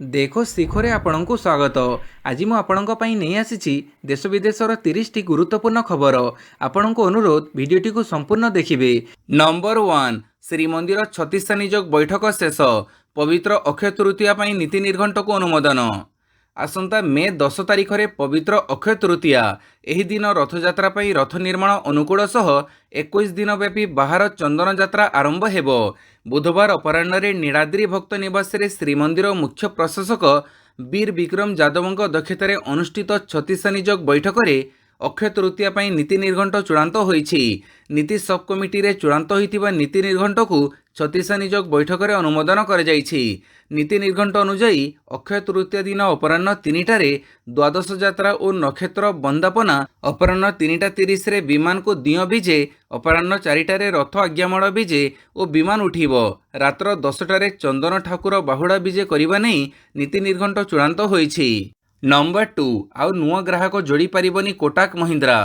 देखो शिखरे आपण को स्वागत। आज मु आपण नहीं आसी देश विदेशर 30 टी गुरुत्वपूर्ण खबर। आपण को अनुरोध भिडियोटी को संपूर्ण देखिए। नंबर 1 श्रीमंदिर 36 नियोग बैठक शेष। पवित्र अक्षय तृतीया ପାଇଁ नीति निर्घंट को अनुमोदन। आसंता मे 10 तारिख में पवित्र अक्षय तृतीया। एही दिन रथयात्रा ପାଇଁ रथ निर्माण अनुकूल सह 21 दिन व्यापी बाहर चंदन यात्रा आरंभ हेबो। बुधवार अपराह्न नीलाद्री भक्त निवास श्रीमंदिर मुख्य प्रशासक वीर विक्रम यादव अध्यक्षतार अनुष्ठित 36 नियोग बैठक में अक्षय तृतीया ପାଇଁ नीति निर्घंट चूड़ांत होईछि। नीति सब कमिटी रे चूड़ांत होइतिबा नीति निर्घंट को 36 नियोग बैठक में अनुमोदन कर जाइछि। नीति निर्घंट अनुଯାୟୀ अक्षय तृतीया दिन अपराह्न 3टारे द्वादश यात्रा और नक्षत्र बंदापना अपराह्न 3:30 रे विमान को दियो विजे। अपराह्न 4टारे रथ आज्ञामाल विजे और विमान उठिबो। रात्र 10टारे चंदन ठाकुर बाहुड़ा विजे करबा नै नीति निर्घंट चूड़ांत होईछि। नंबर 2 आउ नुआ ग्राहक जोड़ी पारिबनी कोटक महिंद्रा।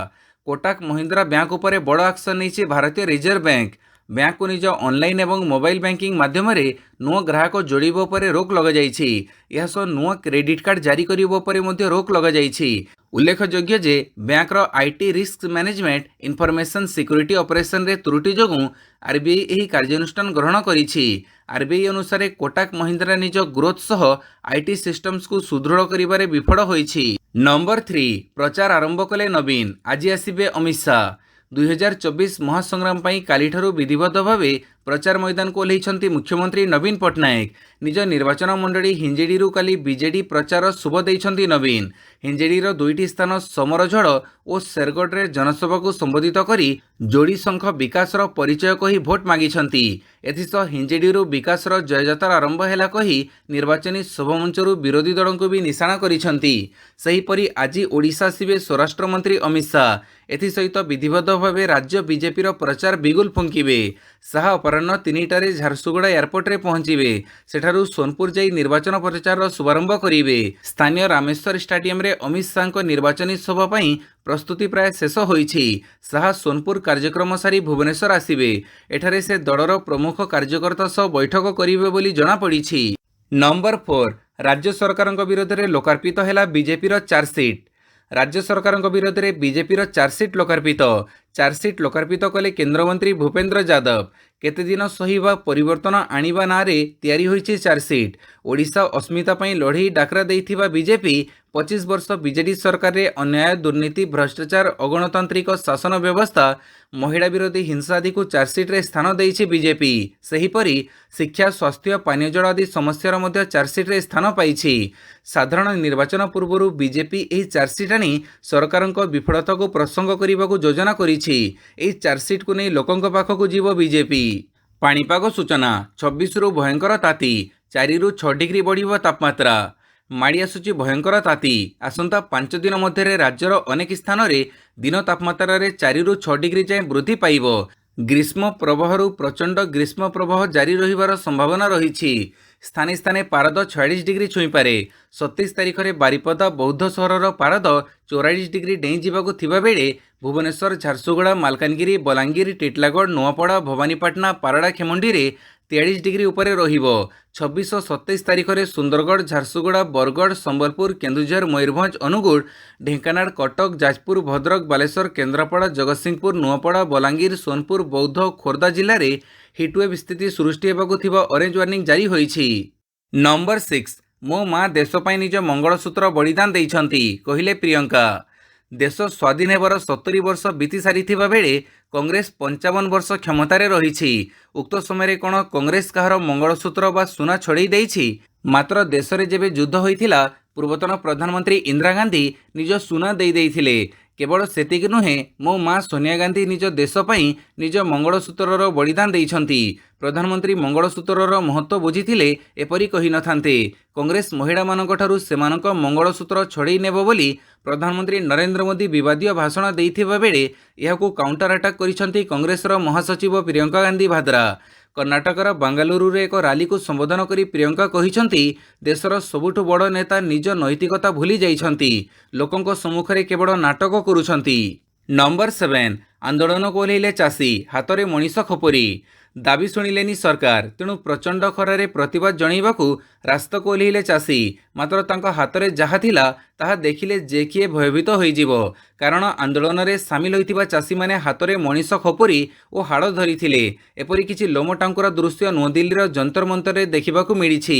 कोटक महिंद्रा बैंक उपरे बड़ एक्शन नहीं भारतीय रिजर्व बैंक। बैंक को निज ऑनलाइन एवं मोबाइल बैंकिंग माध्यम नुआ ग्राहक जोड़िबो परे रोक लगा जाइछि। यह सो नुआ क्रेडिट कार्ड जारी करिबो परे मध्ये रोक लगा जाइछि। उल्लेखयोग्य जे बैंक रो IT risk management information security operation रे त्रुटि जोगु आरबीआई एही कार्यानुष्ठान ग्रहण करिछि। आरबीआई अनुसार कोटक महिंद्रा निज ग्रोथ सह आईटी सिस्टम्स को सुदृढ़ करिबारे विफल होइछि। नंबर 3 प्रचार आरंभ कले नवीन। आज आसिबे अमित शाह। 2024 महासंग्राम ପାଇଁ कालीठारू विधिवत भावे प्रचार मैदान को ओह्लैछन्ति मुख्यमंत्री नवीन पट्टनायक। निज निर्वाचन मंडली हिंजेडी काली बीजेडी प्रचार शुभ देइछन्ति नवीन। हिंजेडीर 2टी स्थान समरझड़ और शेरगढ़ रे जनसभा को संबोधित करी जोड़ी संख विकासर परिचय कही भोट मागिछन्ति। एथिसह हिंजेडीरू विकासर जयजात्रा आरंभ हैला कही निर्वाचनी सभामंचरू विरोधी दल को भी निशाना करिछन्ति। सेहीपरि आज ओडिशा आसिबे स्वराष्ट्र मंत्री अमित शाह। एथिसहित विधिवत भावे राज्य बीजेपीर प्रचार बिगुल फुंकिबे। शाह अपराह्न 3टारे झारसुगुड़ा एयरपोर्ट रे पहुंचीबे। सेठारू सोनपुर जाई निर्वाचन प्रचार शुभारंभ करिवे। स्थानीय रामेश्वर स्टेडियम रे अमित शाह निर्वाचनी सभा ପାଇଁ प्रस्तुति प्राय शेष होईछि। शाह सोनपुर कार्यक्रम सारी भुवनेश्वर आसिबे। एठारे से दलर प्रमुख कार्यकर्ता सह बैठक करिवे बोली जणा पड़िछि। नंबर 4 राज्य सरकारक विरोध में लोकार्पित हैला बीजेपीर चार्जसीट। राज्य सरकार विरोध में बीजेपीर चार्जसीट लोकार्पित। चार्जसीट लोकार्पित कले केंद्रमंत्री भूपेन्द्र यादव। केते दिन सहिबा परिवर्तन आनिबा नारे तैयारी होईछि चार्जसीट। ओडिशा अस्मिता ପାଇଁ लड़ई डाकरा देइथिबा बीजेपी 25 वर्ष बीजेडी सरकार रे अन्याय दुर्नीति भ्रष्टाचार अगणतांत्रिक शासन व्यवस्था महिला विरोधी हिंसा आदि को चार्जसीट रे स्थान देइछि बीजेपी। सेहीपरि शिक्षा स्वास्थ्य पानीय जल आदि समस्यार मध्य चार्जसीट रे स्थान पाइछि। साधारण निर्वाचन पूर्व बीजेपी एही चार्जसीट आनी सरकारक विफलता को प्रसंग करने को योजना करिछि। एही चार्जसीट को नहीं लोकंक पाखक जीव बीजेपी। पाणीपाग सूचना 26 रु भयंकर ताती 4 रु 6 डिग्री बढ़िबो तापमात्रा। माड़ी आसुची भयंकर ताती। आसंता 5 दिन मध्य राज्यर अनेक स्थान रे दिन तापमात्रा रे 4 रु 6 डिग्री जाए वृद्धि पाइबो। ग्रीष्म प्रवाह प्रचंड ग्रीष्म प्रवाह जारी रहिबार संभावना रही। स्थाने स्थाने पारद 46 डिग्री छुईपारे। 27 तारिख में बारिपदा बौद्ध सहर पारद 44 डिग्री डेई जावाकू थिबा बेले भुवनेश्वर झारसुगुड़ा मालकानगिरी बलांगीर टिटलागढ़ नुआपड़ा भवानीपाटना पारड़ा खेमुंडी रे 43 डिग्री उपरे रहिबो। 26 और 27 तारिख में सुंदरगढ़ झारसुगुड़ा बरगढ़ संबलपुर केन्दुझर मयूरभंज अनुगुड़ ढेंकानाल कटक जाजपुर भद्रक बालेश्वर केन्द्रापड़ा जगतसिंहपुर नुआपड़ा बलांगीर सोनपुर बौद्ध खोर्धा जिले में हिटवेव स्थिति सृष्टि होबाकू थिबा ऑरेंज वार्निंग जारी होईछि। नंबर 6 मो माँ देश ପାଇଁ निज मंगलसूत्र बलिदान देइछन्ति कहिले प्रियंका। देश स्वाधीन हेबार 70 वर्ष बीती सारिथिबा बेले कांग्रेस 55 वर्ष क्षमतार रही। उक्त समय कौन कांग्रेस कहार मंगलसूत्र बा सुना छड़े देइछि। मात्र देश में जेबे युद्ध होइथिला पूर्वतन प्रधानमंत्री इंदिरा गांधी निज सुना दे देइथिले। केवल सेतिक नुहे मो माँ सोनिया गांधी निज देश ପାଇଁ निज मंगलसूत्रर बलिदान देइछन्ति। प्रधानमंत्री मंगलसूत्रर महत्व बुझिथिले एपरि कहि नथान्ते। कांग्रेस महिला मानक ठारू सेमानक मंगलसूत्र छड़ेई नेबो बोली प्रधानमंत्री नरेंद्र मोदी विवादीय भाषण देइथिबा बेले एहाकू काउंटर अटैक करिसन्ति कांग्रेसर महासचिव प्रियंका गांधी भाद्रा। कर्णाटकर बांगालुरु रे एक रैली को संबोधन करी प्रियंका कहिसन्ति देशर सबुठु बड़ नेता निज नैतिकता भूली जाइछन्ति। लोकंक सम्मुखरे केवल नाटक करुछन्ति। नंबर 7 आंदोलन को ओह्लैले चाषी हाथ में मनीष खपुरी। ଦାବି ଶୁଣିଲେନି ସରକାର, ତେଣୁ ପ୍ରଚଣ୍ଡ ଖରାରେ ପ୍ରତିବାଦ ଜଣାଇବାକୁ ରାସ୍ତାକୁ ଓହ୍ଲାଇଲେ ଚାଷୀ। ମାତ୍ର ତାଙ୍କ ହାତରେ ଯାହା ଥିଲା ତାହା ଦେଖିଲେ ଯେ କିଏ ଭୟଭୀତ ହୋଇଯିବ। କାରଣ ଆନ୍ଦୋଳନରେ ସାମିଲ ହୋଇଥିବା ଚାଷୀମାନେ ହାତରେ ମଣିଷ ଖପୁରି ଓ ହାଡ଼ ଧରିଥିଲେ। ଏପରି କିଛି ଲୋମଟାଙ୍କୁର ଦୃଶ୍ୟ ନୂଆଦିଲ୍ଲୀର ଯନ୍ତର ମନ୍ତରରେ ଦେଖିବାକୁ ମିଳିଛି।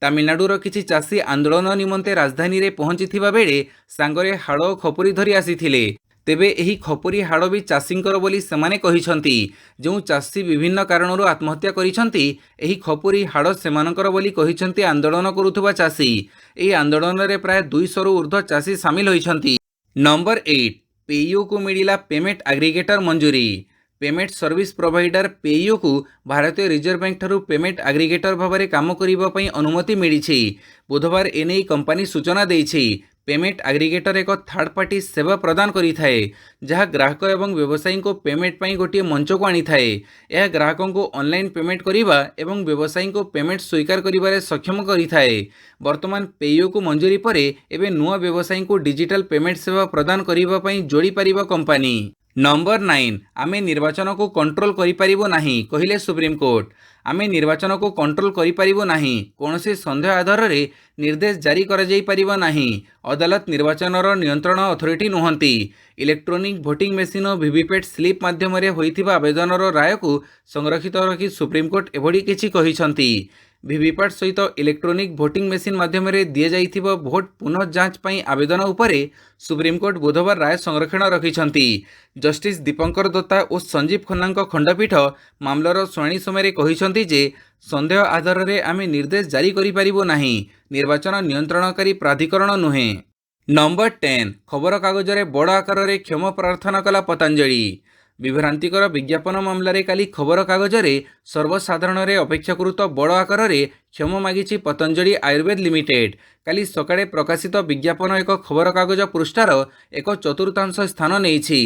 ତାମିଲନାଡୁର କିଛି ଚାଷୀ ଆନ୍ଦୋଳନ ନିମନ୍ତେ ରାଜଧାନୀରେ ପହଞ୍ଚିଥିବା ବେଳେ ସାଙ୍ଗରେ ହାଡ଼ ଓ ଖପୁରି ଧରି ଆସିଥିଲେ। ତେବେ ଏହି ଖପୁରି ହାଡ଼ ବି ଚାଷୀଙ୍କର ବୋଲି ସେମାନେ କହିଛନ୍ତି। ଯେଉଁ ଚାଷୀ ବିଭିନ୍ନ କାରଣରୁ ଆତ୍ମହତ୍ୟା କରିଛନ୍ତି, ଏହି ଖପୁରି ହାଡ଼ ସେମାନଙ୍କର ବୋଲି କହିଛନ୍ତି ଆନ୍ଦୋଳନ କରୁଥିବା ଚାଷୀ। ଏହି ଆନ୍ଦୋଳନରେ ପ୍ରାୟ 200ରୁ ଉର୍ଦ୍ଧ୍ୱ ଚାଷୀ ସାମିଲ ହୋଇଛନ୍ତି। ନମ୍ବର 8, ପେୟୁକୁ ମିଳିଲା ପେମେଣ୍ଟ ଆଗ୍ରିଗେଟର ମଞ୍ଜୁରୀ। ପେମେଣ୍ଟ ସର୍ଭିସ ପ୍ରୋଭାଇଡର ପେୟୁକୁ ଭାରତୀୟ ରିଜର୍ଭ ବ୍ୟାଙ୍କଠାରୁ ପେମେଣ୍ଟ ଆଗ୍ରିଗେଟର ଭାବରେ କାମ କରିବା ପାଇଁ ଅନୁମତି ମିଳିଛି। ବୁଧବାର ଏନେଇ କମ୍ପାନୀ ସୂଚନା ଦେଇଛି। ପେମେଣ୍ଟ ଆଗ୍ରିଗେଟର ଏକ ଥାର୍ଡ ପାର୍ଟି ସେବା ପ୍ରଦାନ କରିଥାଏ, ଯାହା ଗ୍ରାହକ ଏବଂ ବ୍ୟବସାୟୀଙ୍କୁ ପେମେଣ୍ଟ ପାଇଁ ଗୋଟିଏ ମଞ୍ଚକୁ ଆଣିଥାଏ। ଏହା ଗ୍ରାହକଙ୍କୁ ଅନଲାଇନ୍ ପେମେଣ୍ଟ କରିବା ଏବଂ ବ୍ୟବସାୟୀଙ୍କୁ ପେମେଣ୍ଟ ସ୍ୱୀକାର କରିବାରେ ସକ୍ଷମ କରିଥାଏ। ବର୍ତ୍ତମାନ ପେୟୁକୁ ମଞ୍ଜୁରୀ ପରେ ଏବେ ନୂଆ ବ୍ୟବସାୟୀଙ୍କୁ ଡିଜିଟାଲ ପେମେଣ୍ଟ ସେବା ପ୍ରଦାନ କରିବା ପାଇଁ ଯୋଡ଼ିପାରିବ କମ୍ପାନୀ। ନମ୍ବର 9, ଆମେ ନିର୍ବାଚନକୁ କଣ୍ଟ୍ରୋଲ କରିପାରିବୁ ନାହିଁ, କହିଲେ ସୁପ୍ରିମକୋର୍ଟ। ଆମେ ନିର୍ବାଚନକୁ କଣ୍ଟ୍ରୋଲ କରିପାରିବୁ ନାହିଁ, କୌଣସି ସନ୍ଦେହ ଆଧାରରେ ନିର୍ଦ୍ଦେଶ ଜାରି କରାଯାଇପାରିବ ନାହିଁ। ଅଦାଲତ ନିର୍ବାଚନର ନିୟନ୍ତ୍ରଣ ଅଥରିଟି ନୁହନ୍ତି। ଇଲେକ୍ଟ୍ରୋନିକ୍ ଭୋଟିଂ ମେସିନ୍ ଓ ଭିଭିପେଟ୍ ସ୍ଲିପ୍ ମାଧ୍ୟମରେ ହୋଇଥିବା ଆବେଦନର ରାୟକୁ ସଂରକ୍ଷିତ ରଖି ସୁପ୍ରିମକୋର୍ଟ ଏଭଳି କିଛି କହିଛନ୍ତି। ଭିଭିପାଟ୍ ସହିତ ଇଲେକ୍ଟ୍ରୋନିକ୍ ଭୋଟିଂ ମେସିନ୍ ମାଧ୍ୟମରେ ଦିଆଯାଇଥିବା ଭୋଟ ପୁନଃ ଯାଞ୍ଚ ପାଇଁ ଆବେଦନ ଉପରେ ସୁପ୍ରିମକୋର୍ଟ ବୁଧବାର ରାୟ ସଂରକ୍ଷଣ ରଖିଛନ୍ତି। ଜଷ୍ଟିସ୍ ଦୀପଙ୍କର ଦତ୍ତା ଓ ସଞ୍ଜୀବ ଖନ୍ନାଙ୍କ ଖଣ୍ଡପୀଠ ମାମଲାର ଶୁଣାଣି ସମୟରେ କହିଛନ୍ତି ଯେ ସନ୍ଦେହ ଆଧାରରେ ଆମେ ନିର୍ଦ୍ଦେଶ ଜାରି କରିପାରିବୁ ନାହିଁ। ନିର୍ବାଚନ ନିୟନ୍ତ୍ରଣକାରୀ ପ୍ରାଧିକରଣ ନୁହେଁ। ନମ୍ବର 10, ଖବରକାଗଜରେ ବଡ଼ ଆକାରରେ କ୍ଷମା ପ୍ରାର୍ଥନା କଲା ପତଞ୍ଜଳି। ବିଭ୍ରାନ୍ତିକର ବିଜ୍ଞାପନ ମାମଲାରେ କାଲି ଖବରକାଗଜରେ ସର୍ବସାଧାରଣରେ ଅପେକ୍ଷାକୃତ ବଡ଼ ଆକାରରେ କ୍ଷମା ମାଗିଛି ପତଞ୍ଜଳି ଆୟୁର୍ବେଦ ଲିମିଟେଡ୍। କାଲି ସକାଳେ ପ୍ରକାଶିତ ବିଜ୍ଞାପନ ଏକ ଖବରକାଗଜ ପୃଷ୍ଠାର ଏକ ଚତୁର୍ଥାଂଶ ସ୍ଥାନ ନେଇଛି।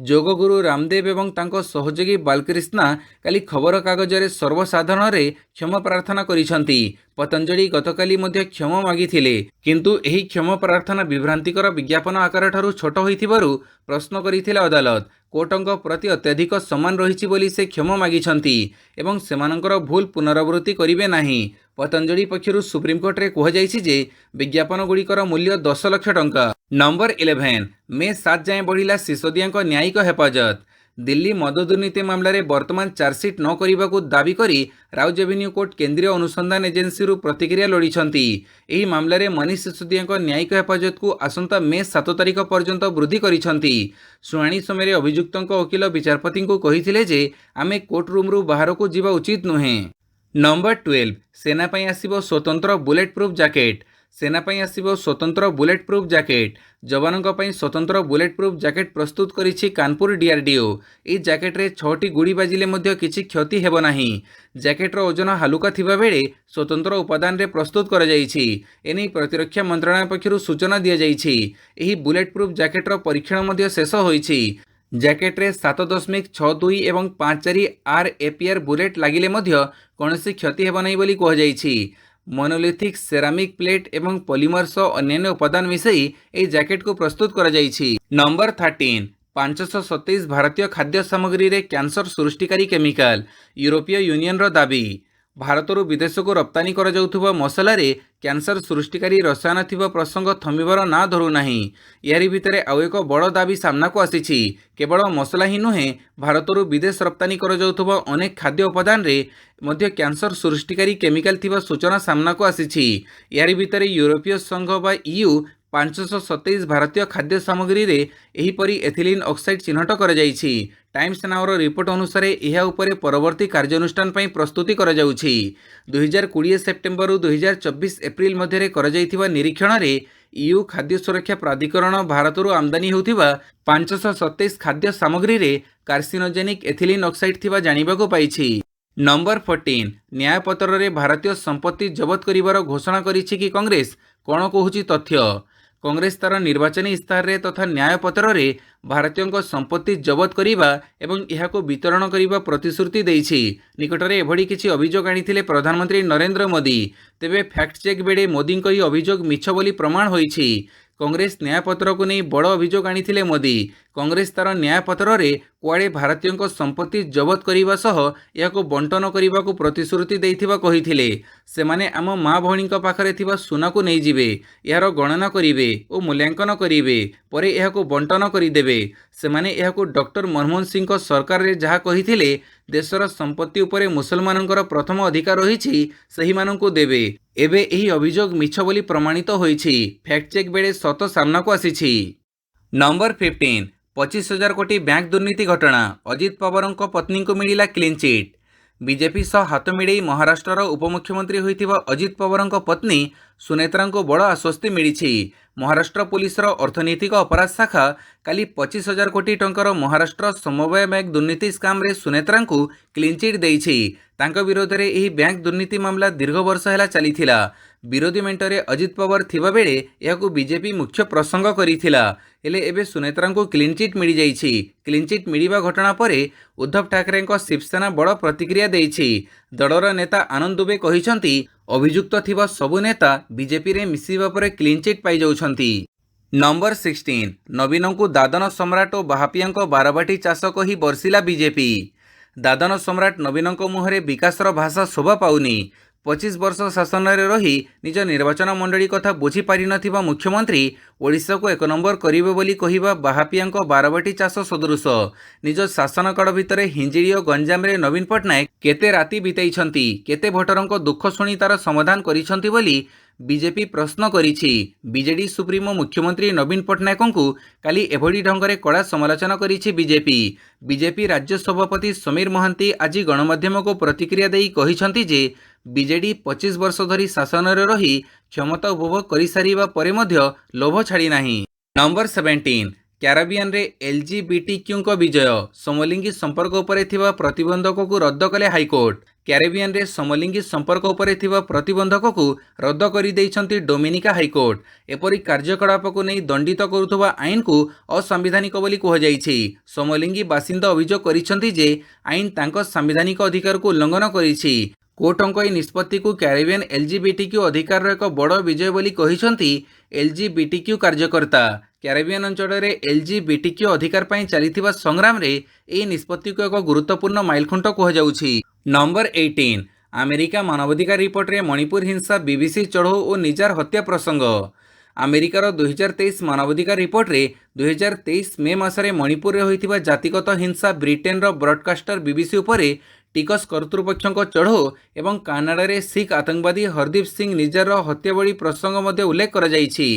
ଯୋଗଗୁରୁ ରାମଦେବ ଏବଂ ତାଙ୍କ ସହଯୋଗୀ ବାଲକ୍ରିଷ୍ଣା କାଲି ଖବରକାଗଜରେ ସର୍ବସାଧାରଣରେ କ୍ଷମା ପ୍ରାର୍ଥନା କରିଛନ୍ତି। ପତଞ୍ଜଳି ଗତକାଲି ମଧ୍ୟ କ୍ଷମା ମାଗିଥିଲେ, କିନ୍ତୁ ଏହି କ୍ଷମା ପ୍ରାର୍ଥନା ବିଭ୍ରାନ୍ତିକର ବିଜ୍ଞାପନ ଆକାରଠାରୁ ଛୋଟ ହୋଇଥିବାରୁ ପ୍ରଶ୍ନ କରିଥିଲେ ଅଦାଲତ। କୋର୍ଟଙ୍କ ପ୍ରତି ଅତ୍ୟଧିକ ସମ୍ମାନ ରହିଛି ବୋଲି ସେ କ୍ଷମା ମାଗିଛନ୍ତି ଏବଂ ସେମାନଙ୍କର ଭୁଲ ପୁନରାବୃତ୍ତି କରିବେ ନାହିଁ। ପତଞ୍ଜଳି ପକ୍ଷରୁ ସୁପ୍ରିମକୋର୍ଟରେ କୁହାଯାଇଛି ଯେ ବିଜ୍ଞାପନଗୁଡ଼ିକର ମୂଲ୍ୟ 10 ଲକ୍ଷ ଟଙ୍କା। ନମ୍ବର 11, ମେ 7 ଯାଏଁ ବଢ଼ିଲା ସିସୋଦିଆଙ୍କ ନ୍ୟାୟିକ ହେଫାଜତ। ଦିଲ୍ଲୀ ମଦ ଦୁର୍ନୀତି ମାମଲାରେ ବର୍ତ୍ତମାନ ଚାର୍ଜସିଟ୍ ନ କରିବାକୁ ଦାବି କରି ରାଉଜ ଏଭିନ୍ୟୁ କୋର୍ଟ କେନ୍ଦ୍ରୀୟ ଅନୁସନ୍ଧାନ ଏଜେନ୍ସିରୁ ପ୍ରତିକ୍ରିୟା ଲୋଡ଼ିଛନ୍ତି। ଏହି ମାମଲାରେ ମନୀଷ ସିସୋଦିଆଙ୍କ ନ୍ୟାୟିକ ହେଫାଜତକୁ ଆସନ୍ତା ମେ 7 ତାରିଖ ପର୍ଯ୍ୟନ୍ତ ବୃଦ୍ଧି କରିଛନ୍ତି। ଶୁଣାଣି ସମୟରେ ଅଭିଯୁକ୍ତଙ୍କ ଓକିଲ ବିଚାରପତିଙ୍କୁ କହିଥିଲେ ଯେ ଆମେ କୋର୍ଟରୁମ୍ରୁ ବାହାରକୁ ଯିବା ଉଚିତ ନୁହେଁ। ନମ୍ବର 12, ସେନା ପାଇଁ ଆସିବ ସ୍ୱତନ୍ତ୍ର ବୁଲେଟ୍ ପ୍ରୁଫ୍ ଜ୍ୟାକେଟ୍। ସେନା ପାଇଁ ଆସିବ ସ୍ୱତନ୍ତ୍ର ବୁଲେଟ୍ ପ୍ରୁଫ୍ ଜ୍ୟାକେଟ୍। ଯବାନଙ୍କ ପାଇଁ ସ୍ୱତନ୍ତ୍ର ବୁଲେଟ୍ ପ୍ରୁଫ୍ ଜ୍ୟାକେଟ୍ ପ୍ରସ୍ତୁତ କରିଛି କାନପୁର ଡିଆର୍ଡିଓ। ଏହି ଜ୍ୟାକେଟ୍ରେ 6ଟି ଗୁଳି ବାଜିଲେ ମଧ୍ୟ କିଛି କ୍ଷତି ହେବ ନାହିଁ। ଜ୍ୟାକେଟ୍ର ଓଜନ ହାଲୁକା ଥିବାବେଳେ ସ୍ୱତନ୍ତ୍ର ଉପାଦାନରେ ପ୍ରସ୍ତୁତ କରାଯାଇଛି। ଏନେଇ ପ୍ରତିରକ୍ଷା ମନ୍ତ୍ରଣାଳୟ ପକ୍ଷରୁ ସୂଚନା ଦିଆଯାଇଛି। ଏହି ବୁଲେଟ୍ ପ୍ରୁଫ୍ ଜ୍ୟାକେଟ୍ର ପରୀକ୍ଷଣ ମଧ୍ୟ ଶେଷ ହୋଇଛି। ଜ୍ୟାକେଟ୍ରେ 7.62 ଏବଂ 5.4 RAPR ବୁଲେଟ୍ ଲାଗିଲେ ମଧ୍ୟ କୌଣସି କ୍ଷତି ହେବ ନାହିଁ ବୋଲି କୁହାଯାଇଛି। ମୋନୋଲିଥିକ୍ ସେରାମିକ୍ ପ୍ଲେଟ୍ ଏବଂ ପଲିମର ସହ ଅନ୍ୟାନ୍ୟ ଉପାଦାନ ମିଶାଇ ଏହି ଜ୍ୟାକେଟ୍କୁ ପ୍ରସ୍ତୁତ କରାଯାଇଛି। ନମ୍ବର 13, 527 ଭାରତୀୟ ଖାଦ୍ୟ ସାମଗ୍ରୀରେ କ୍ୟାନ୍ସର ସୃଷ୍ଟିକାରୀ କେମିକାଲ। ୟୁରୋପୀୟ ୟୁନିୟନର ଦାବି। ଭାରତରୁ ବିଦେଶକୁ ରପ୍ତାନି କରାଯାଉଥିବା ମସଲାରେ କ୍ୟାନ୍ସର ସୃଷ୍ଟିକାରୀ ରସାୟନ ଥିବା ପ୍ରସଙ୍ଗ ଥମିବାର ନାଁ ଧରୁନାହିଁ। ଏହାରି ଭିତରେ ଆଉ ଏକ ବଡ଼ ଦାବି ସାମ୍ନାକୁ ଆସିଛି। କେବଳ ମସଲା ହିଁ ନୁହେଁ, ଭାରତରୁ ବିଦେଶ ରପ୍ତାନି କରାଯାଉଥିବା ଅନେକ ଖାଦ୍ୟ ଉପାଦାନରେ ମଧ୍ୟ କ୍ୟାନ୍ସର ସୃଷ୍ଟିକାରୀ କେମିକାଲ ଥିବା ସୂଚନା ସାମ୍ନାକୁ ଆସିଛି। ଏହାରି ଭିତରେ ୟୁରୋପୀୟ ସଂଘ ବା EU 527 ଭାରତୀୟ ଖାଦ୍ୟ ସାମଗ୍ରୀରେ ଏହିପରି ଏଥିଲିନ୍ ଅକ୍ସାଇଡ୍ ଚିହ୍ନଟ କରାଯାଇଛି। ଟାଇମ୍ସ ନାଓର ରିପୋର୍ଟ ଅନୁସାରେ ଏହା ଉପରେ ପରବର୍ତ୍ତୀ କାର୍ଯ୍ୟାନୁଷ୍ଠାନ ପାଇଁ ପ୍ରସ୍ତୁତି କରାଯାଉଛି। 2020 ସେପ୍ଟେମ୍ବରରୁ 2024 ଏପ୍ରିଲ ମଧ୍ୟରେ କରାଯାଇଥିବା ନିରୀକ୍ଷଣରେ EU ଖାଦ୍ୟ ସୁରକ୍ଷା ପ୍ରାଧିକରଣ ଭାରତରୁ ଆମଦାନୀ ହେଉଥିବା 527 ଖାଦ୍ୟ ସାମଗ୍ରୀରେ କାର୍ସିନୋଜେନିକ୍ ଏଥିଲିନ୍ ଅକ୍ସାଇଡ୍ ଥିବା ଜାଣିବାକୁ ପାଇଛି। ନମ୍ବର 14, ନ୍ୟାୟପତ୍ରରେ ଭାରତୀୟ ସମ୍ପତ୍ତି ଜବତ କରିବାର ଘୋଷଣା କରିଛି କି କଂଗ୍ରେସ? କ'ଣ କହୁଛି ତଥ୍ୟ? କଂଗ୍ରେସ ତାର ନିର୍ବାଚନୀ ଇସ୍ତାହାରରେ ତଥା ନ୍ୟାୟପତ୍ରରେ ଭାରତୀୟଙ୍କ ସମ୍ପତ୍ତି ଜବତ କରିବା ଏବଂ ଏହାକୁ ବିତରଣ କରିବା ପ୍ରତିଶ୍ରୁତି ଦେଇଛି। ନିକଟରେ ଏଭଳି କିଛି ଅଭିଯୋଗ ଆଣିଥିଲେ ପ୍ରଧାନମନ୍ତ୍ରୀ ନରେନ୍ଦ୍ର ମୋଦି। ତେବେ ଫ୍ୟାକ୍ଟ ଚେକ୍ ବେଳେ ମୋଦିଙ୍କ ଏହି ଅଭିଯୋଗ ମିଛ ବୋଲି ପ୍ରମାଣ ହୋଇଛି। କଂଗ୍ରେସ ନ୍ୟାୟପତ୍ରକୁ ନେଇ ବଡ଼ ଅଭିଯୋଗ ଆଣିଥିଲେ ମୋଦି। କଂଗ୍ରେସ ତାର ନ୍ୟାୟପତ୍ରରେ କୁଆଡ଼େ ଭାରତୀୟଙ୍କ ସମ୍ପତ୍ତି ଜବତ କରିବା ସହ ଏହାକୁ ବଣ୍ଟନ କରିବାକୁ ପ୍ରତିଶ୍ରୁତି ଦେଇଥିବା କହିଥିଲେ। ସେମାନେ ଆମ ମା ଭଉଣୀଙ୍କ ପାଖରେ ଥିବା ସୁନାକୁ ନେଇଯିବେ, ଏହାର ଗଣନା କରିବେ ଓ ମୂଲ୍ୟାଙ୍କନ କରିବେ, ପରେ ଏହାକୁ ବଣ୍ଟନ କରିଦେବେ। ସେମାନେ ଏହାକୁ ଡକ୍ଟର ମନମୋହନ ସିଂଙ୍କ ସରକାରରେ ଯାହା କହିଥିଲେ ଦେଶର ସମ୍ପତ୍ତି ଉପରେ ମୁସଲମାନଙ୍କର ପ୍ରଥମ ଅଧିକାର ରହିଛି ସେହିମାନଙ୍କୁ ଦେବେ। ଏବେ ଏହି ଅଭିଯୋଗ ମିଛ ବୋଲି ପ୍ରମାଣିତ ହୋଇଛି। ଫ୍ୟାକ୍ଟ ଚେକ୍ ବେଳେ ସତ ସାମ୍ନାକୁ ଆସିଛି। ନମ୍ବର 15 25,000 କୋଟି ବ୍ୟାଙ୍କ ଦୁର୍ନୀତି ଘଟଣା। ଅଜିତ ପୱାରଙ୍କ ପତ୍ନୀଙ୍କୁ ମିଳିଲା କ୍ଲିନ୍ ଚିଟ୍। ବିଜେପି ସହ ହାତ ମିଳେଇ ମହାରାଷ୍ଟ୍ରର ଉପମୁଖ୍ୟମନ୍ତ୍ରୀ ହୋଇଥିବା ଅଜିତ ପୱାରଙ୍କ ପତ୍ନୀ ସୁନେତ୍ରାଙ୍କୁ ବଡ଼ ଆଶ୍ୱସ୍ତି ମିଳିଛି। ମହାରାଷ୍ଟ୍ର ପୁଲିସର ଅର୍ଥନୈତିକ ଅପରାଧ ଶାଖା କାଲି 25,000 କୋଟି ଟଙ୍କାର ମହାରାଷ୍ଟ୍ର ସମବାୟ ବ୍ୟାଙ୍କ ଦୁର୍ନୀତି ସ୍କାମରେ ସୁନେତ୍ରାଙ୍କୁ କ୍ଲିନ୍ ଚିଟ୍ ଦେଇଛି। ତାଙ୍କ ବିରୋଧରେ ଏହି ବ୍ୟାଙ୍କ ଦୁର୍ନୀତି ମାମଲା ଦୀର୍ଘ ବର୍ଷ ହେଲା ଚାଲିଥିଲା। ବିରୋଧୀ ମେଣ୍ଟରେ ଅଜିତ ପୱାର ଥିବାବେଳେ ଏହାକୁ ବିଜେପି ମୁଖ୍ୟ ପ୍ରସଙ୍ଗ କରିଥିଲା। ହେଲେ ଏବେ ସୁନେତ୍ରାଙ୍କୁ କ୍ଲିନ୍ ଚିଟ୍ ମିଳିଯାଇଛି। କ୍ଲିନ୍ ଚିଟ୍ ମିଳିବା ଘଟଣା ପରେ ଉଦ୍ଧବ ଠାକରେଙ୍କ ଶିବସେନା ବଡ଼ ପ୍ରତିକ୍ରିୟା ଦେଇଛି। ଦଳର ନେତା ଆନନ୍ଦ ଦୁବେ କହିଛନ୍ତି ଅଭିଯୁକ୍ତ ଥିବା ସବୁ ନେତା ବିଜେପିରେ ମିଶିବା ପରେ କ୍ଲିନ୍ ଚିଟ୍ ପାଇଯାଉଛନ୍ତି। ନମ୍ବର 16 ନବୀନଙ୍କୁ ଦାଦନ ସମ୍ରାଟ ଓ ବାହାପିଆଙ୍କ ବାରବାଟୀ ଚାଷ କହି ବର୍ଷିଲା ବିଜେପି। ଦାଦନ ସମ୍ରାଟ ନବୀନଙ୍କ ମୁହଁରେ ବିକାଶର ଭାଷା ଶୋଭା ପାଉନି। 25 ବର୍ଷ ଶାସନରେ ରହି ନିଜ ନିର୍ବାଚନ ମଣ୍ଡଳୀ କଥା ବୁଝି ପାରିନଥିବା ମୁଖ୍ୟମନ୍ତ୍ରୀ ଓଡ଼ିଶାକୁ 1 ନମ୍ବର କରିବେ ବୋଲି କହିବା ବାହାପିଆଙ୍କ ବାରବାଟୀ ଚାଷ ସଦୃଶ। ନିଜ ଶାସନକାଳ ଭିତରେ ହିଞ୍ଜିଳି ଓ ଗଞ୍ଜାମରେ ନବୀନ ପଟ୍ଟନାୟକ କେତେ ରାତି ବିତାଇଛନ୍ତି, କେତେ ଭୋଟରଙ୍କ ଦୁଃଖ ଶୁଣି ତାର ସମାଧାନ କରିଛନ୍ତି ବୋଲି ବିଜେପି ପ୍ରଶ୍ନ କରିଛି। ବିଜେଡି ସୁପ୍ରିମୋ ମୁଖ୍ୟମନ୍ତ୍ରୀ ନବୀନ ପଟ୍ଟନାୟକଙ୍କୁ କାଲି ଏଭଳି ଢଙ୍ଗରେ କଡ଼ା ସମାଲୋଚନା କରିଛି ବିଜେପି। ବିଜେପି ରାଜ୍ୟ ସଭାପତି ସମୀର ମହାନ୍ତି ଆଜି ଗଣମାଧ୍ୟମକୁ ପ୍ରତିକ୍ରିୟା ଦେଇ କହିଛନ୍ତି ଯେ ବିଜେଡି 25 ବର୍ଷ ଧରି ଶାସନରେ ରହି କ୍ଷମତା ଉପଭୋଗ କରିସାରିବା ପରେ ମଧ୍ୟ ଲୋଭ ଛାଡ଼ି ନାହିଁ। ନମ୍ବର 17 କ୍ୟାରିବିଆନରେ LGBTQଙ୍କ ବିଜୟ। ସମଲିଙ୍ଗୀ ସମ୍ପର୍କ ଉପରେ ଥିବା ପ୍ରତିବନ୍ଧକକୁ ରଦ୍ଦ କଲେ ହାଇକୋର୍ଟ। କ୍ୟାରିବିଆନରେ ସମଲିଙ୍ଗୀ ସମ୍ପର୍କ ଉପରେ ଥିବା ପ୍ରତିବନ୍ଧକକୁ ରଦ୍ଦ କରିଦେଇଛନ୍ତି ଡୋମିନିକା ହାଇକୋର୍ଟ। ଏପରି କାର୍ଯ୍ୟକଳାପକୁ ନେଇ ଦଣ୍ଡିତ କରୁଥିବା ଆଇନକୁ ଅସାମ୍ବିଧାନିକ ବୋଲି କୁହାଯାଇଛି। ସମଲିଙ୍ଗୀ ବାସିନ୍ଦା ଅଭିଯୋଗ କରିଛନ୍ତି ଯେ ଆଇନ ତାଙ୍କ ସାମ୍ବିଧାନିକ ଅଧିକାରକୁ ଉଲ୍ଲଂଘନ କରିଛି। କୋର୍ଟଙ୍କ ଏହି ନିଷ୍ପତ୍ତିକୁ କ୍ୟାରିବିଆନ LGBTQ ଅଧିକାରର ଏକ ବଡ଼ ବିଜୟ ବୋଲି କହିଛନ୍ତି LGBTQ କାର୍ଯ୍ୟକର୍ତ୍ତା। କ୍ୟାରିବିଆନ ଅଞ୍ଚଳରେ LGBTQ ଅଧିକାର ପାଇଁ ଚାଲିଥିବା ସଂଗ୍ରାମରେ ଏହି ନିଷ୍ପତ୍ତିକୁ ଏକ ଗୁରୁତ୍ୱପୂର୍ଣ୍ଣ ମାଇଲଖୁଣ୍ଟ କୁହାଯାଉଛି। ନମ୍ବର 18 ଆମେରିକା ମାନବାଧିକାର ରିପୋର୍ଟରେ ମଣିପୁର ହିଂସା, BBC ଚଢ଼ଉ ଓ ନିଜାର ହତ୍ୟା ପ୍ରସଙ୍ଗ। ଆମେରିକାର 2023 ମାନବାଧିକାର ରିପୋର୍ଟରେ 2023 ମେ ମାସରେ ମଣିପୁରରେ ହୋଇଥିବା ଜାତିଗତ ହିଂସା, ବ୍ରିଟେନର ବ୍ରଡକାଷ୍ଟର BBC ଉପରେ ଟିକସ କର୍ତ୍ତୃପକ୍ଷଙ୍କ ଚଢ଼ଉ ଏବଂ କାନାଡ଼ାରେ ଶିଖ ଆତଙ୍କବାଦୀ ହରଦୀପ ସିଂ ନିଜାରର ହତ୍ୟା ଭଳି ପ୍ରସଙ୍ଗ ମଧ୍ୟ ଉଲ୍ଲେଖ କରାଯାଇଛି।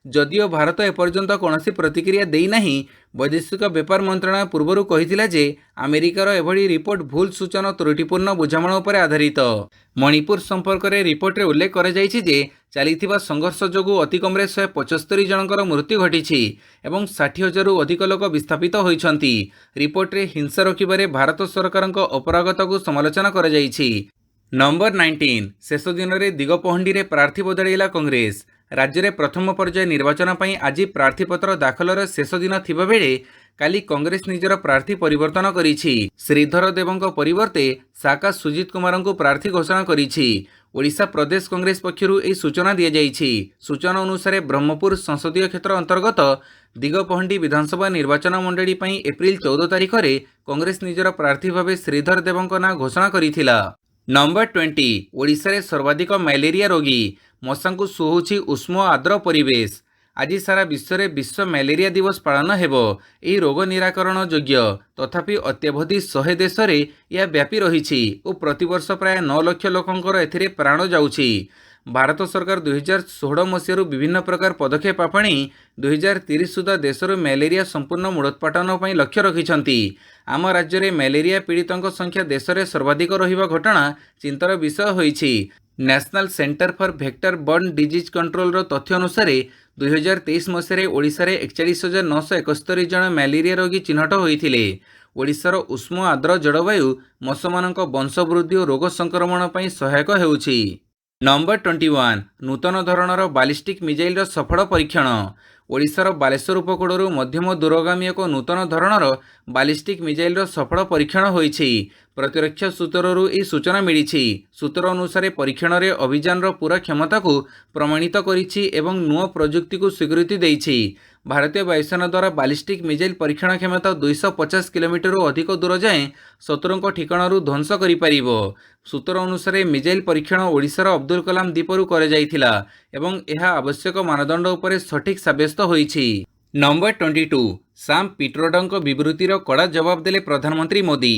ଯଦିଓ ଭାରତ ଏପର୍ଯ୍ୟନ୍ତ କୌଣସି ପ୍ରତିକ୍ରିୟା ଦେଇନାହିଁ, ବୈଦେଶିକ ବ୍ୟାପାର ମନ୍ତ୍ରଣାଳୟ ପୂର୍ବରୁ କହିଥିଲା ଯେ ଆମେରିକାର ଏଭଳି ରିପୋର୍ଟ ଭୁଲ ସୂଚନା ଓ ତ୍ରୁଟିପୂର୍ଣ୍ଣ ବୁଝାମଣା ଉପରେ ଆଧାରିତ। ମଣିପୁର ସମ୍ପର୍କରେ ରିପୋର୍ଟରେ ଉଲ୍ଲେଖ କରାଯାଇଛି ଯେ ଚାଲିଥିବା ସଂଘର୍ଷ ଯୋଗୁଁ ଅତିକମ୍ରେ 175 ଜଣଙ୍କର ମୃତ୍ୟୁ ଘଟିଛି ଏବଂ 60,000ରୁ ଅଧିକ ଲୋକ ବିସ୍ଥାପିତ ହୋଇଛନ୍ତି। ରିପୋର୍ଟରେ ହିଂସା ରୋକିବାରେ ଭାରତ ସରକାରଙ୍କ ଅପାରଗତାକୁ ସମାଲୋଚନା କରାଯାଇଛି। ନମ୍ବର 19 ଶେଷ ଦିନରେ ଦିଗପହଣ୍ଡିରେ ପ୍ରାର୍ଥୀ ବଦଳାଇଲା କଂଗ୍ରେସ। ରାଜ୍ୟରେ ପ୍ରଥମ ପର୍ଯ୍ୟାୟ ନିର୍ବାଚନ ପାଇଁ ଆଜି ପ୍ରାର୍ଥୀପତ୍ର ଦାଖଲର ଶେଷ ଦିନ ଥିବାବେଳେ କାଲି କଂଗ୍ରେସ ନିଜର ପ୍ରାର୍ଥୀ ପରିବର୍ତ୍ତନ କରିଛି। ଶ୍ରୀଧର ଦେବଙ୍କ ପରିବର୍ତ୍ତେ ସାକା ସୁଜିତ କୁମାରଙ୍କୁ ପ୍ରାର୍ଥୀ ଘୋଷଣା କରିଛି। ଓଡ଼ିଶା ପ୍ରଦେଶ କଂଗ୍ରେସ ପକ୍ଷରୁ ଏହି ସୂଚନା ଦିଆଯାଇଛି। ସୂଚନା ଅନୁସାରେ ବ୍ରହ୍ମପୁର ସଂସଦୀୟ କ୍ଷେତ୍ର ଅନ୍ତର୍ଗତ ଦିଗପହଣ୍ଡି ବିଧାନସଭା ନିର୍ବାଚନ ମଣ୍ଡଳୀ ପାଇଁ ଏପ୍ରିଲ 14 ତାରିଖରେ କଂଗ୍ରେସ ନିଜର ପ୍ରାର୍ଥୀ ଭାବେ ଶ୍ରୀଧର ଦେବଙ୍କ ନାଁ ଘୋଷଣା କରିଥିଲା। ନମ୍ବର 20 ଓଡ଼ିଶାରେ ସର୍ବାଧିକ ମ୍ୟାଲେରିଆ ରୋଗୀ। ମଶାଙ୍କୁ ସୁହାଉଛି ଉଷ୍ମ ଆର୍ଦ୍ର ପରିବେଶ। ଆଜି ସାରା ବିଶ୍ୱରେ ବିଶ୍ୱ ମ୍ୟାଲେରିଆ ଦିବସ ପାଳନ ହେବ। ଏହି ରୋଗ ନିରାକରଣ ଯୋଗ୍ୟ, ତଥାପି ଅତ୍ୟାବଧି 100 ଦେଶରେ ଏହା ବ୍ୟାପି ରହିଛି ଓ ପ୍ରତିବର୍ଷ ପ୍ରାୟ 9 ଲକ୍ଷ ଲୋକଙ୍କର ଏଥିରେ ପ୍ରାଣ ଯାଉଛି। ଭାରତ ସରକାର 2016 ମସିହାରୁ ବିଭିନ୍ନ ପ୍ରକାର ପଦକ୍ଷେପ ଆପଣେଇ 2030 ସୁଦ୍ଧା ଦେଶରୁ ମ୍ୟାଲେରିଆ ସମ୍ପୂର୍ଣ୍ଣ ମୂଳୋତ୍ପାଟନ ପାଇଁ ଲକ୍ଷ୍ୟ ରଖିଛନ୍ତି। ଆମ ରାଜ୍ୟରେ ମ୍ୟାଲେରିଆ ପୀଡ଼ିତଙ୍କ ସଂଖ୍ୟା ଦେଶରେ ସର୍ବାଧିକ ରହିବା ଘଟଣା ଚିନ୍ତାର ବିଷୟ ହୋଇଛି। National centre for vector borne disease କଣ୍ଟ୍ରୋଲର ତଥ୍ୟ ଅନୁସାରେ 2023 ମସିହାରେ ଓଡ଼ିଶାରେ 41,971 ଜଣ ମ୍ୟାଲେରିଆ ରୋଗୀ ଚିହ୍ନଟ ହୋଇଥିଲେ। ଓଡ଼ିଶାର ଉଷ୍ମ ଆର୍ଦ୍ର ଜଳବାୟୁ ମଶାମାନଙ୍କ ବଂଶବୃଦ୍ଧି ଓ ରୋଗ ସଂକ୍ରମଣ ପାଇଁ ସହାୟକ ହେଉଛି। ନମ୍ବର 21 ନୂତନ ଧରଣର ବାଲିଷ୍ଟିକ୍ ମିଜାଇଲର ସଫଳ ପରୀକ୍ଷଣ। ଓଡ଼ିଶାର ବାଲେଶ୍ୱର ଉପକୂଳରୁ ମଧ୍ୟମ ଦୂରଗାମୀ ଏକ ନୂତନ ଧରଣର ବାଲିଷ୍ଟିକ୍ ମିଜାଇଲର ସଫଳ ପରୀକ୍ଷଣ ହୋଇଛି। ପ୍ରତିରକ୍ଷା ସୂତ୍ରରୁ ଏହି ସୂଚନା ମିଳିଛି। ସୂତ୍ର ଅନୁସାରେ ପରୀକ୍ଷଣରେ ଅଭିଯାନର ପୂରା କ୍ଷମତାକୁ ପ୍ରମାଣିତ କରିଛି ଏବଂ ନୂଆ ପ୍ରଯୁକ୍ତିକୁ ସ୍ୱୀକୃତି ଦେଇଛି। ଭାରତୀୟ ବାୟୁସେନା ଦ୍ୱାରା ବାଲିଷ୍ଟିକ୍ ମିଜାଇଲ୍ ପରୀକ୍ଷଣ କ୍ଷମତା 250 କିଲୋମିଟରରୁ ଅଧିକ ଦୂର ଯାଏଁ ଶତ୍ରୁଙ୍କ ଠିକଣାରୁ ଧ୍ୱଂସ କରିପାରିବ। ସୂତ୍ର ଅନୁସାରେ ମିଜାଇଲ୍ ପରୀକ୍ଷଣ ଓଡ଼ିଶାର ଅବଦୁଲ କଲାମ ଦ୍ୱୀପରୁ କରାଯାଇଥିଲା ଏବଂ ଏହା ଆବଶ୍ୟକ ମାନଦଣ୍ଡ ଉପରେ ସଠିକ୍ ସାବ୍ୟସ୍ତ ହୋଇଛି। ନମ୍ବର 22 ସାମ୍ ପିଟ୍ରୋଡାଙ୍କ ବିବୃତ୍ତିର କଡ଼ା ଜବାବ ଦେଲେ ପ୍ରଧାନମନ୍ତ୍ରୀ ମୋଦି।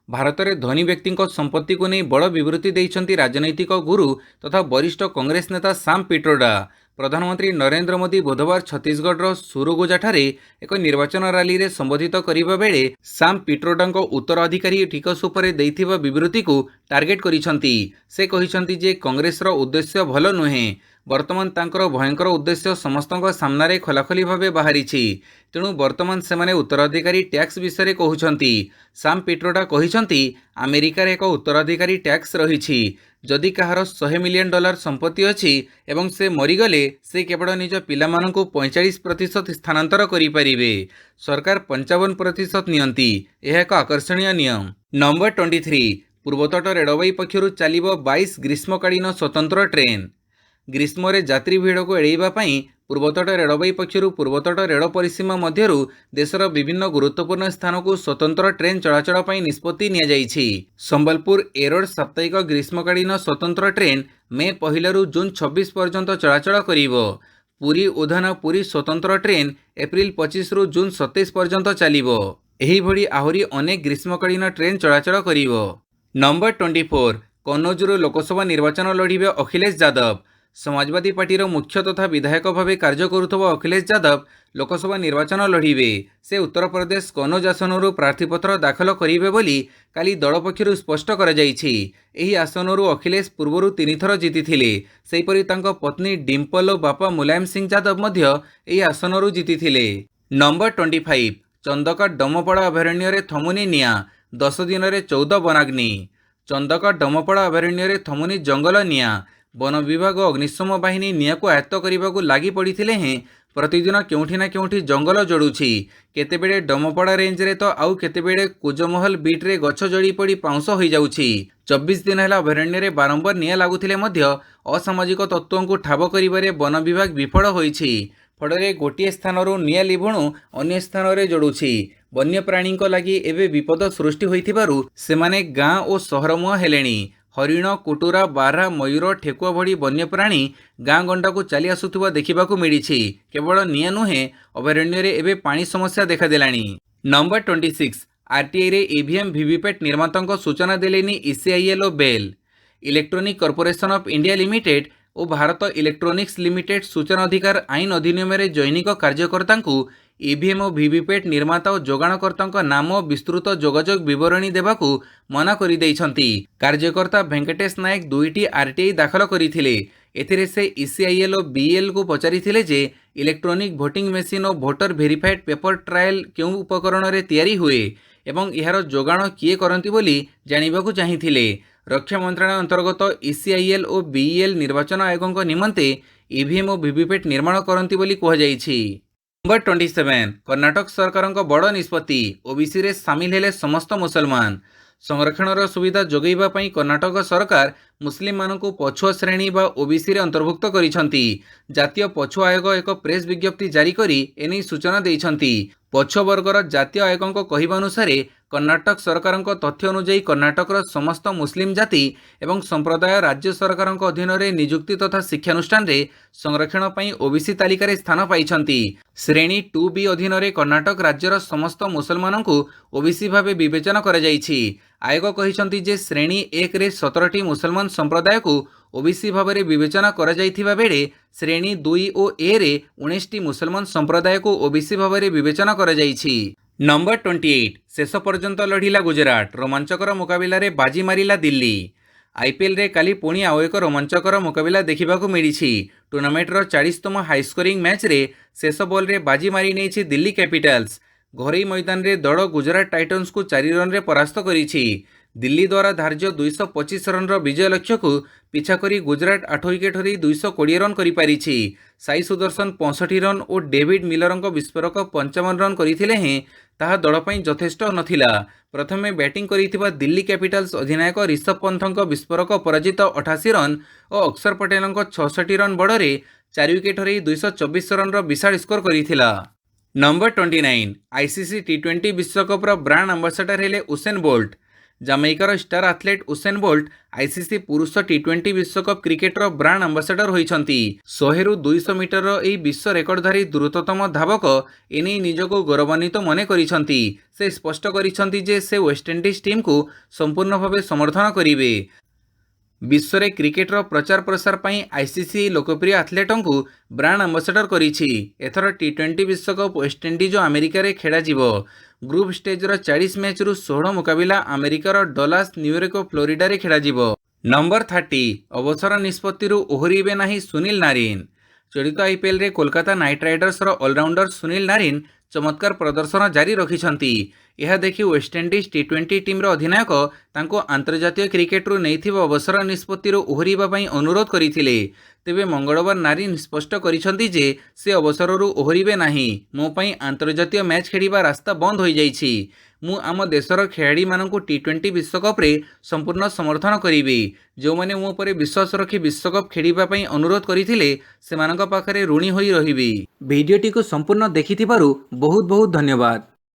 ଭାରତରେ ଧନୀ ବ୍ୟକ୍ତିଙ୍କ ସମ୍ପତ୍ତିକୁ ନେଇ ବଡ଼ ବିବୃତ୍ତି ଦେଇଛନ୍ତି ରାଜନୈତିକ ଗୁରୁ ତଥା ବରିଷ୍ଠ କଂଗ୍ରେସ ନେତା ସାମ୍ ପିଟ୍ରୋଡା। ପ୍ରଧାନମନ୍ତ୍ରୀ ନରେନ୍ଦ୍ର ମୋଦି ବୁଧବାର ଛତିଶଗଡ଼ର ସୁରଗୁଜାଠାରେ ଏକ ନିର୍ବାଚନ ରାଲିରେ ସମ୍ବୋଧିତ କରିବା ବେଳେ ସାମ୍ ପିଟ୍ରୋଡାଙ୍କ ଉତ୍ତରାଧିକାରୀ ଟିକସ ଉପରେ ଦେଇଥିବା ବିବୃତ୍ତିକୁ ଟାର୍ଗେଟ୍ କରିଛନ୍ତି। ସେ କହିଛନ୍ତି ଯେ କଂଗ୍ରେସର ଉଦ୍ଦେଶ୍ୟ ଭଲ ନୁହେଁ। ବର୍ତ୍ତମାନ ତାଙ୍କର ଭୟଙ୍କର ଉଦ୍ଦେଶ୍ୟ ସମସ୍ତଙ୍କ ସାମ୍ନାରେ ଖୋଲାଖୋଲି ଭାବେ ବାହାରିଛି। ତେଣୁ ବର୍ତ୍ତମାନ ସେମାନେ ଉତ୍ତରାଧିକାରୀ ଟ୍ୟାକ୍ସ ବିଷୟରେ କହୁଛନ୍ତି। ସାମ୍ ପିଟ୍ରୋଡା କହିଛନ୍ତି ଆମେରିକାରେ ଏକ ଉତ୍ତରାଧିକାରୀ ଟ୍ୟାକ୍ସ ରହିଛି। ଯଦି କାହାର $100 ମିଲିୟନ ସମ୍ପତ୍ତି ଅଛି ଏବଂ ସେ ମରିଗଲେ ସେ କେବଳ ନିଜ ପିଲାମାନଙ୍କୁ 45% ସ୍ଥାନାନ୍ତର କରିପାରିବେ। ସରକାର 55% ନିଅନ୍ତି। ଏହା ଏକ ଆକର୍ଷଣୀୟ ନିୟମ। ନମ୍ବର 23 ପୂର୍ବତଟ ରେଳବାଇ ପକ୍ଷରୁ ଚାଲିବ 22 ଗ୍ରୀଷ୍ମକାଳୀନ ସ୍ୱତନ୍ତ୍ର ଟ୍ରେନ୍। ଗ୍ରୀଷ୍ମରେ ଯାତ୍ରୀ ଭିଡ଼କୁ ଏଡ଼ାଇବା ପାଇଁ ପୂର୍ବତଟ ରେଳବାଇ ପକ୍ଷରୁ ପୂର୍ବତଟ ରେଳ ପରିସୀମା ମଧ୍ୟରୁ ଦେଶର ବିଭିନ୍ନ ଗୁରୁତ୍ୱପୂର୍ଣ୍ଣ ସ୍ଥାନକୁ ସ୍ୱତନ୍ତ୍ର ଟ୍ରେନ୍ ଚଳାଚଳ ପାଇଁ ନିଷ୍ପତ୍ତି ନିଆଯାଇଛି। ସମ୍ବଲପୁର ଏରୋଡ଼ ସାପ୍ତାହିକ ଗ୍ରୀଷ୍ମକାଳୀନ ସ୍ୱତନ୍ତ୍ର ଟ୍ରେନ୍ ମେ 1ରୁ ଜୁନ୍ 26 ପର୍ଯ୍ୟନ୍ତ ଚଳାଚଳ କରିବ। ପୁରୀ ଉଧାନ ପୁରୀ ସ୍ୱତନ୍ତ୍ର ଟ୍ରେନ୍ ଏପ୍ରିଲ 25ରୁ ଜୁନ୍ 27 ପର୍ଯ୍ୟନ୍ତ ଚାଲିବ। ଏହିଭଳି ଆହୁରି ଅନେକ ଗ୍ରୀଷ୍ମକାଳୀନ ଟ୍ରେନ୍ ଚଳାଚଳ କରିବ। ନମ୍ବର 24 କନୌଜରୁ ଲୋକସଭା ନିର୍ବାଚନ ଲଢ଼ିବେ ଅଖିଲେଶ ଯାଦବ। ସମାଜବାଦୀ ପାର୍ଟିର ମୁଖ୍ୟ ତଥା ବିଧାୟକ ଭାବେ କାର୍ଯ୍ୟ କରୁଥିବା ଅଖିଲେଶ ଯାଦବ ଲୋକସଭା ନିର୍ବାଚନ ଲଢ଼ିବେ। ସେ ଉତ୍ତରପ୍ରଦେଶ କନୌଜ ଆସନରୁ ପ୍ରାର୍ଥୀପତ୍ର ଦାଖଲ କରିବେ ବୋଲି କାଲି ଦଳ ପକ୍ଷରୁ ସ୍ପଷ୍ଟ କରାଯାଇଛି। ଏହି ଆସନରୁ ଅଖିଲେଶ ପୂର୍ବରୁ 3 ଥର ଜିତିଥିଲେ। ସେହିପରି ତାଙ୍କ ପତ୍ନୀ ଡିମ୍ପଲ ଓ ବାପା ମୁଲାୟମ ସିଂ ଯାଦବ ମଧ୍ୟ ଏହି ଆସନରୁ ଜିତିଥିଲେ। ନମ୍ବର 25 ଚନ୍ଦକା ଡମପଡ଼ା ଅଭୟାରଣ୍ୟରେ ଥମୁନି ନିଆଁ, 10 ଦିନରେ 14 ବନାଗ୍ନି। ଚନ୍ଦକା ଡମପଡ଼ା ଅଭୟାରଣ୍ୟରେ ଥମୁନି ଜଙ୍ଗଲ ନିଆଁ। ବନ ବିଭାଗ ଓ ଅଗ୍ନିଶମ ବାହିନୀ ନିଆଁକୁ ଆୟତ୍ତ କରିବାକୁ ଲାଗି ପଡ଼ିଥିଲେ ହେଁ ପ୍ରତିଦିନ କେଉଁଠି ନା କେଉଁଠି ଜଙ୍ଗଲ ଜଳୁଛି। କେତେବେଳେ ଡମପଡ଼ା ରେଞ୍ଜରେ ତ ଆଉ କେତେବେଳେ କୁଜମହଲ ବିଟ୍ରେ ଗଛ ଜଳି ପଡ଼ି ପାଉଁଶ ହୋଇଯାଉଛି। 24 ଦିନ ହେଲା ଅଭୟାରଣ୍ୟରେ ବାରମ୍ବାର ନିଆଁ ଲାଗୁଥିଲେ ମଧ୍ୟ ଅସାମାଜିକ ତତ୍ତ୍ୱଙ୍କୁ ଠାବ କରିବାରେ ବନ ବିଭାଗ ବିଫଳ ହୋଇଛି। ଫଳରେ ଗୋଟିଏ ସ୍ଥାନରୁ ନିଆଁ ଲିଭୁଣୁ ଅନ୍ୟ ସ୍ଥାନରେ ଜଳୁଛି। ବନ୍ୟପ୍ରାଣୀଙ୍କ ଲାଗି ଏବେ ବିପଦ ସୃଷ୍ଟି ହୋଇଥିବାରୁ ସେମାନେ ଗାଁ ଓ ସହରମୁହାଁ ହେଲେଣି। ହରିଣ, କୁଟୁରା, ବାର୍ହା, ମୟୂର, ଠେକୁଆ ଭଳି ବନ୍ୟପ୍ରାଣୀ ଗାଁ ଗଣ୍ଡାକୁ ଚାଲି ଆସୁଥିବା ଦେଖିବାକୁ ମିଳିଛି। କେବଳ ନିଆଁ ନୁହେଁ, ଅଭୟାରଣ୍ୟରେ ଏବେ ପାଣି ସମସ୍ୟା ଦେଖାଦେଲାଣି। ନମ୍ବର 26 ଆର୍ଟିଆଇରେ ଇଭିଏମ୍ ଭିଭିପ୍ୟାଟ୍ ନିର୍ମାତାଙ୍କ ସୂଚନା ଦେଲେନି ଇସିଆଇଏଲ୍ ଓ BEL. Electronic corporation of India limited ଓ ଭାରତ ଇଲେକ୍ଟ୍ରୋନିକ୍ସ ଲିମିଟେଡ୍ ସୂଚନା ଅଧିକାର ଆଇନ ଅଧିନିୟମରେ ଜୈନିକ କାର୍ଯ୍ୟକର୍ତ୍ତାଙ୍କୁ ଇଭିଏମ୍ ଓ ଭିଭିପ୍ୟାଟ୍ ନିର୍ମାତା ଓ ଯୋଗାଣକର୍ତ୍ତାଙ୍କ ନାମ ଓ ବିସ୍ତୃତ ଯୋଗାଯୋଗ ବିବରଣୀ ଦେବାକୁ ମନା କରିଦେଇଛନ୍ତି। କାର୍ଯ୍ୟକର୍ତ୍ତା ଭେଙ୍କଟେଶ ନାୟକ 2ଟି ଆର୍ଟିଆଇ ଦାଖଲ କରିଥିଲେ। ଏଥିରେ ସେ ଇସିଆଇଏଲ୍ ଓ ବିଏଲ୍କୁ ପଚାରିଥିଲେ ଯେ ଇଲେକ୍ଟ୍ରୋନିକ୍ ଭୋଟିଂ ମେସିନ୍ ଓ ଭୋଟର ଭେରିଫାଏଡ୍ ପେପର ଟ୍ରାଏଲ୍ କେଉଁ ଉପକରଣରେ ତିଆରି ହୁଏ ଏବଂ ଏହାର ଯୋଗାଣ କିଏ କରନ୍ତି ବୋଲି ଜାଣିବାକୁ ଚାହିଁଥିଲେ। ରକ୍ଷା ମନ୍ତ୍ରଣାଳୟ ଅନ୍ତର୍ଗତ ଇସିଆଇଏଲ୍ ଓ ବିଇଏଲ୍ ନିର୍ବାଚନ ଆୟୋଗଙ୍କ ନିମନ୍ତେ ଇଭିଏମ୍ ଓ ଭିଭିପ୍ୟାଟ୍ ନିର୍ମାଣ କରନ୍ତି ବୋଲି କୁହାଯାଇଛି। ନମ୍ବର 27 କର୍ଣ୍ଣାଟକ ସରକାରଙ୍କ ବଡ଼ ନିଷ୍ପତ୍ତି, ଓବିସିରେ ସାମିଲ ହେଲେ ସମସ୍ତ ମୁସଲମାନ। ସଂରକ୍ଷଣର ସୁବିଧା ଯୋଗାଇବା ପାଇଁ କର୍ଣ୍ଣାଟକ ସରକାର ମୁସଲିମମାନଙ୍କୁ ପଛୁଆ ଶ୍ରେଣୀ ବା ଓବିସିରେ ଅନ୍ତର୍ଭୁକ୍ତ କରିଛନ୍ତି। ଜାତୀୟ ପଛୁଆ ଆୟୋଗ ଏକ ପ୍ରେସ୍ ବିଜ୍ଞପ୍ତି ଜାରି କରି ଏନେଇ ସୂଚନା ଦେଇଛନ୍ତି। ପଛୁଆ ବର୍ଗର ଜାତୀୟ ଆୟୋଗଙ୍କ କହିବା ଅନୁସାରେ କର୍ଣ୍ଣାଟକ ସରକାରଙ୍କ ତଥ୍ୟ ଅନୁଯାୟୀ କର୍ଣ୍ଣାଟକର ସମସ୍ତ ମୁସଲିମ ଜାତି ଏବଂ ସମ୍ପ୍ରଦାୟ ରାଜ୍ୟ ସରକାରଙ୍କ ଅଧୀନରେ ନିଯୁକ୍ତି ତଥା ଶିକ୍ଷାନୁଷ୍ଠାନରେ ସଂରକ୍ଷଣ ପାଇଁ ଓବିସି ତାଲିକାରେ ସ୍ଥାନ ପାଇଛନ୍ତି। ଶ୍ରେଣୀ 2B ଅଧୀନରେ କର୍ଣ୍ଣାଟକ ରାଜ୍ୟର ସମସ୍ତ ମୁସଲମାନଙ୍କୁ ଓବିସି ଭାବେ ବିବେଚନା କରାଯାଇଛି। ଆୟୋଗ କହିଛନ୍ତି ଯେ ଶ୍ରେଣୀ 1ରେ 17ଟି ମୁସଲମାନ ସମ୍ପ୍ରଦାୟକୁ ଓବିସି ଭାବରେ ବିବେଚନା କରାଯାଇଥିବା ବେଳେ ଶ୍ରେଣୀ 2 ଓ Aରେ 19ଟି ମୁସଲମାନ ସମ୍ପ୍ରଦାୟକୁ ଓବିସି ଭାବରେ ବିବେଚନା କରାଯାଇଛି। ନମ୍ବର 28 ଶେଷ ପର୍ଯ୍ୟନ୍ତ ଲଢ଼ିଲା ଗୁଜରାଟ, ରୋମାଞ୍ଚକର ମୁକାବିଲାରେ ବାଜି ମାରିଲା ଦିଲ୍ଲୀ। ଆଇପିଏଲ୍ରେ କାଲି ପୁଣି ଆଉ ଏକ ରୋମାଞ୍ଚକର ମୁକାବିଲା ଦେଖିବାକୁ ମିଳିଛି। ଟୁର୍ଣ୍ଣାମେଣ୍ଟର 40ତମ ହାଇସ୍କୋରିଂ ମ୍ୟାଚ୍ରେ ଶେଷ ବଲ୍ରେ ବାଜି ମାରି ନେଇଛି ଦିଲ୍ଲୀ କ୍ୟାପିଟାଲ୍ସ। ଘରୋଇ ମଇଦାନରେ ଦଳ ଗୁଜରାଟ ଟାଇଟନ୍ସକୁ 4 ରନ୍ରେ ପରାସ୍ତ କରିଛି। दिल्ली द्वारा धार्य 225 रन विजय लक्ष्य को पिछा करी गुजरात 8 विकेट हरी 220 रन करिपारिछि। साई सुदर्शन 65 रन और डेविड मिलरଙ୍କ विस्फोरक 55 रन करथिले हें ताहा दल पई यथेष्ट नथिला। प्रथमे बैटिंग करिथिबा दिल्ली कैपिटल्स अधिनायक ऋषभ पंथଙ୍କ विस्फोरक पराजित 88 रन और अक्षर पटेलଙ୍କ 66 रन बड़े 4 विकेट हरी 224 रन विशाल स्कोर करिथिला। नंबर 29 आईसीसी टी20 विश्वकप्र ब्रांड आंबासाडर हेले उसेन बोल्ट। जामैकार star athlete Usain Bolt ICC पुरुष टी20 विश्वकप क्रिकेटर ब्रांड आंबासाडर होइछंती। 100 रु 200 मीटर एही विश्व रेकर्डधारी द्रुततम धावक एने निजको गौरवान्वित मने करिछंती। से स्पष्ट करिछंती जे से वेस्टइंडीज टीम को संपूर्ण भावे समर्थन करिवे। विश्व में क्रिकेटर प्रचार प्रसार पाई आईसीसी लोकप्रिय एथलीटों को ब्रांड आंबासाडर करिछि। एथर टी20 विश्वकप वेस्टइंडीज और अमेरिका रे खेला जिवो। ग्रुप स्टेजर 40 मैच रु 16 मुकाबिला अमेरिकार डलास न्यूयॉर्क और फ्लोरिडा रे खेला जिवो। नंबर 30 अवसर निष्पत्ति ओहरिबे नाही सुनील नारिन। चलित आईपीएल रे Kolkata Knight Riders allrounder Sunil Narine चमत्कार प्रदर्शन जारी रखिछंती। यह देखि वेस्टइंडीज टी20 टीम अधिनायक तांको अंतर्जातीय क्रिकेट नैथिबा अवसर निष्पत्ति ओहरिबा पई अनुरोध करिथिले। तेबे मंगलवार नारिन स्पष्ट करिछंती जे से अवसर ओहरिबे नाही। मो पई अंतर्जातीय मैच खेलिबा रास्ता बंद होई जाइछि। मु आम देशर खेलाड़ी मानकु टी20 विश्वकप रे संपूर्ण समर्थन करिबे। जो माने मो परे विश्वास रखी विश्वकप खेलिबा पई अनुरोध करिथिले सेमानक पाखरे ऋणी होई रहिबे। भिडियोटी को संपूर्ण देखिथिबारु बहुत बहुत धन्यवाद।